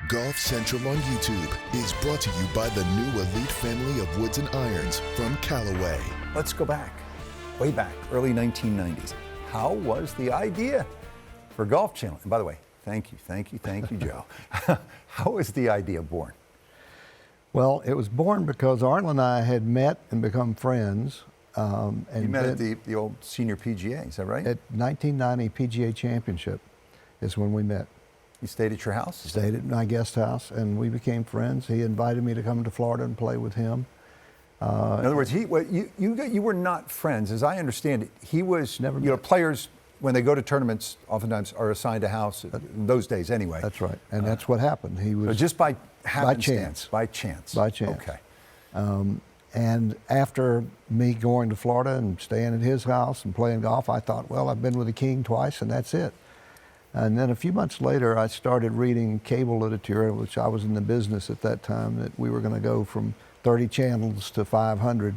Golf Central on YouTube is brought to you by the new elite family of woods and irons from Callaway. Let's go back, way back, early 1990s. How was the idea for Golf Channel? And by the way, thank you, Joe. How was the idea born? Well, it was born because Arnold and I had met and become friends. And you met at the old senior PGA, is that right? At 1990 PGA Championship is when we met. You stayed at your house? Stayed at my guest house, and we became friends. He invited me to come to Florida and play with him. In other words, you were not friends, as I understand it. He was, Never met. Players, when they go to tournaments, oftentimes are assigned a house, in those days anyway. That's right, and that's what happened. He was so just by chance. By chance. By chance. Okay. And after me going to Florida and staying at his house and playing golf, I thought, well, I've been with the king twice, and that's it. And then a few months later, I started reading cable literature, which I was in the business at that time, that we were going to go from 30 channels to 500.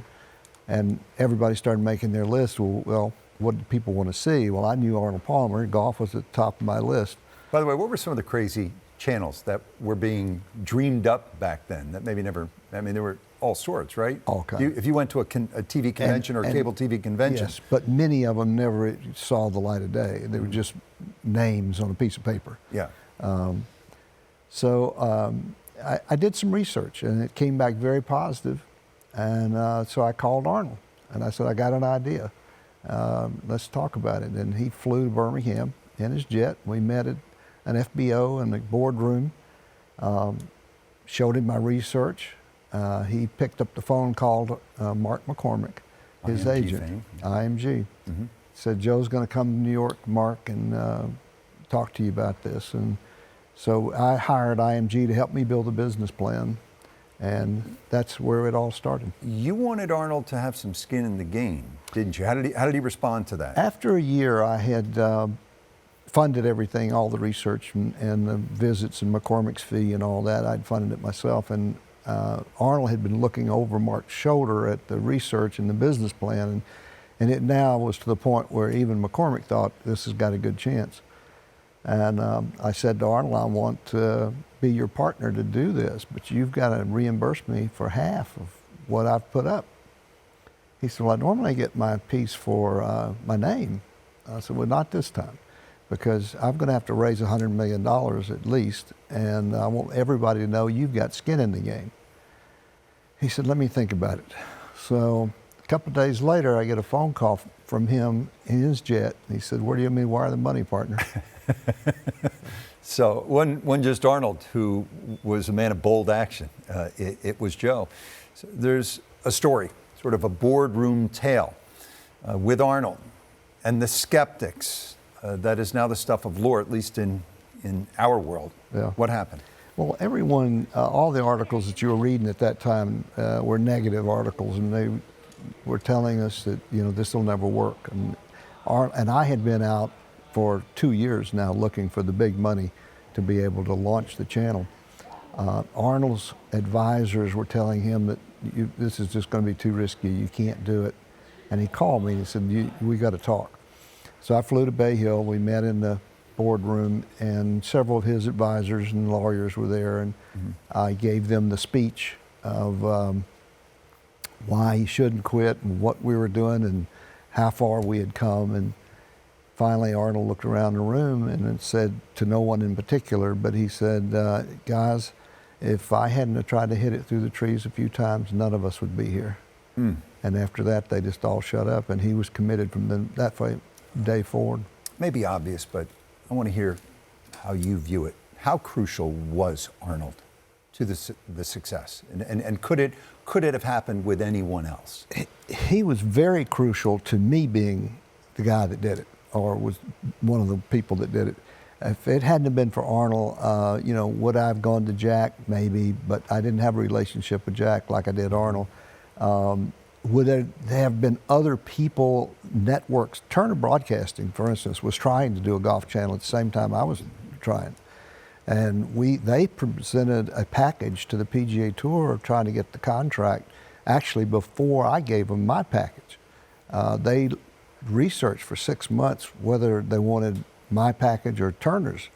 And everybody started making their list. Well, what did people want to see? Well, I knew Arnold Palmer. Golf was at the top of my list. By the way, what were some of the crazy channels that were being dreamed up back then that maybe never, I mean, there were all sorts, right? All kinds. If you went to a TV convention or cable TV convention. Yes, but many of them never saw the light of day. They were just names on a piece of paper. Yeah. I did some research, and it came back very positive. And so I called Arnold, and I said, I got an idea. Let's talk about it. And he flew to Birmingham in his jet. We met at an FBO in the boardroom, showed him my research. He picked up the phone, called Mark McCormick, his IMG agent, fame. IMG. Mm-hmm. Said, Joe's going to come to New York, Mark, and talk to you about this. And so I hired IMG to help me build a business plan, and that's where it all started. You wanted Arnold to have some skin in the game, didn't you? How did he respond to that? After a year, I had funded everything, all the research and the visits and McCormick's fee and all that. I'd funded it myself, and Arnold had been looking over Mark's shoulder at the research and the business plan, and it now was to the point where even McCormick thought this has got a good chance. And I said to Arnold, I want to be your partner to do this, but you've got to reimburse me for half of what I've put up. He said, well, I normally get my piece for my name. I said, well, not this time, because I'm going to have to raise $100 million at least, and I want everybody to know you've got skin in the game. He said, let me think about it. So a couple of days later, I get a phone call from him in his jet. He said, where do you want me to wire the money, partner? So it wasn't just Arnold who was a man of bold action. It was Joe. So there's a story, sort of a boardroom tale with Arnold and the skeptics. That is now the stuff of lore, at least in our world. Yeah. What happened? Well, everyone, all the articles that you were reading at that time were negative articles, and they were telling us that, this will never work. And I had been out for 2 years now looking for the big money to be able to launch the channel. Arnold's advisors were telling him that this is just going to be too risky, you can't do it. And he called me and he said, we got to talk. So I flew to Bay Hill, we met in the boardroom, and several of his advisors and lawyers were there, and I gave them the speech of why he shouldn't quit and what we were doing and how far we had come. And finally Arnold looked around the room and said, to no one in particular, but he said, guys, if I hadn't have tried to hit it through the trees a few times, none of us would be here. And after that, they just all shut up, and he was committed from that day forward. Maybe obvious, but I want to hear how you view it. How crucial was Arnold to the success? And could it have happened with anyone else? He was very crucial to me being the guy that did it, or was one of the people that did it. If it hadn't have been for Arnold, would I have gone to Jack? Maybe, but I didn't have a relationship with Jack like I did Arnold. Would there have been other people, networks? Turner Broadcasting, for instance, was trying to do a golf channel at the same time I was trying. And they presented a package to the PGA Tour trying to get the contract, actually before I gave them my package. They researched for 6 months whether they wanted my package or Turner's,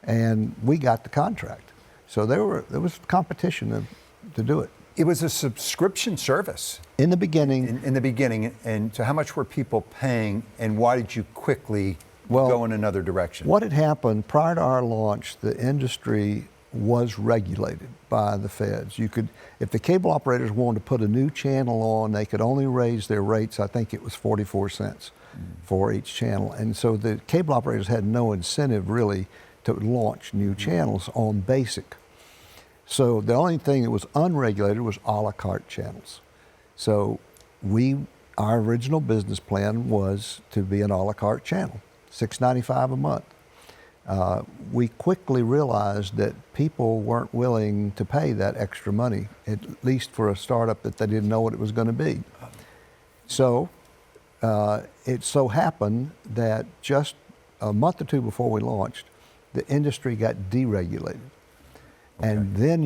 and we got the contract. So there was competition to do it. It was a subscription service In the beginning, in the beginning, and so how much were people paying, and why did you quickly Well, go in another direction? what had happened prior to our launch, the industry was regulated by the feds. You could, if the cable operators wanted to put a new channel on, they could only raise their rates, I think it was 44 cents for each channel. And so the cable operators had no incentive really to launch new channels on basic. So the only thing that was unregulated was a la carte channels. So our original business plan was to be an a la carte channel, $6.95 a month. We quickly realized that people weren't willing to pay that extra money, at least for a startup that they didn't know what it was going to be. So it so happened that just a month or two before we launched, the industry got deregulated. And then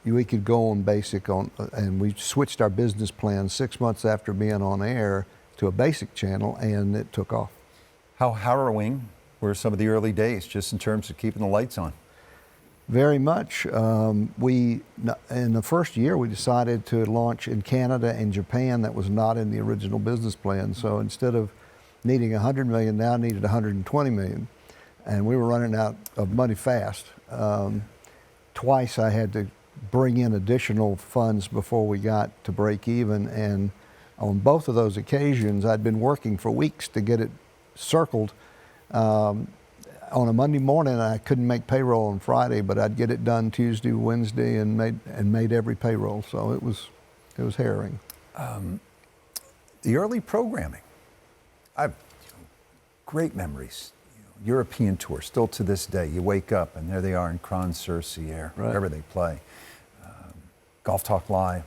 we could go on basic and we switched our business plan 6 months after being on air to a basic channel, and it took off. How harrowing were some of the early days, just in terms of keeping the lights on? Very much. In the first year, we decided to launch in Canada and Japan. That was not in the original business plan. So instead of needing 100 million, now needed 120 million, and we were running out of money fast. Twice I had to bring in additional funds before we got to break even, and on both of those occasions I'd been working for weeks to get it circled. On a Monday morning I couldn't make payroll on Friday, but I'd get it done Tuesday, Wednesday, and made every payroll. So it was harrowing. The early programming, I've great memories. European tour, still to this day. You wake up and there they are in Cron-sur-Sierre, wherever they play. Golf Talk Live,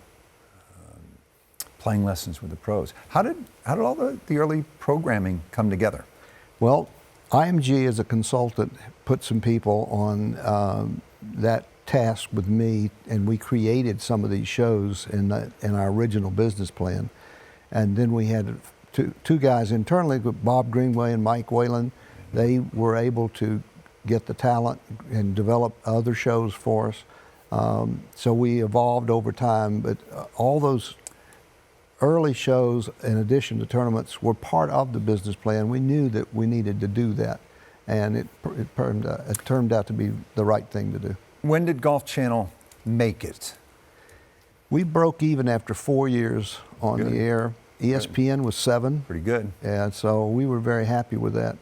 playing lessons with the pros. How did all the early programming come together? Well, IMG as a consultant put some people on that task with me, and we created some of these shows in our original business plan. And then we had two guys internally, Bob Greenway and Mike Whalen. They were able to get the talent and develop other shows for us. So we evolved over time, but all those early shows, in addition to tournaments, were part of the business plan. We knew that we needed to do that, and it turned out to be the right thing to do. When did Golf Channel make it? We broke even after 4 years on the air. ESPN was 7. Pretty good. And so we were very happy with that.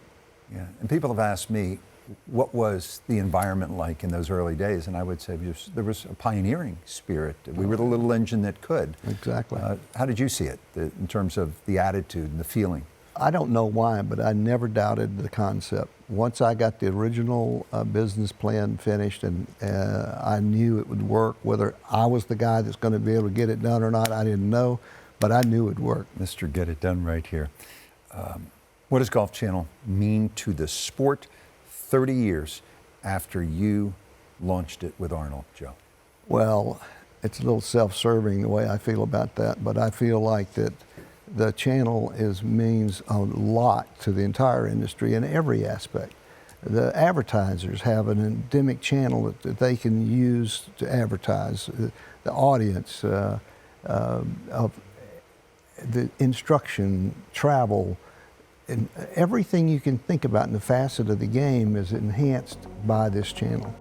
Yeah, and people have asked me, what was the environment like in those early days? And I would say there was a pioneering spirit. We were the little engine that could. Exactly. How did you see it in terms of the attitude and the feeling? I don't know why, but I never doubted the concept. Once I got the original business plan finished, and I knew it would work. Whether I was the guy that's going to be able to get it done or not, I didn't know, but I knew it would work. Mr. Get It Done right here. What does Golf Channel mean to the sport 30 years after you launched it with Arnold, Joe? Well, it's a little self-serving the way I feel about that, but I feel like that the channel means a lot to the entire industry in every aspect. The advertisers have an endemic channel that they can use to advertise. The audience, of the instruction, travel, and everything you can think about in the facet of the game is enhanced by this channel.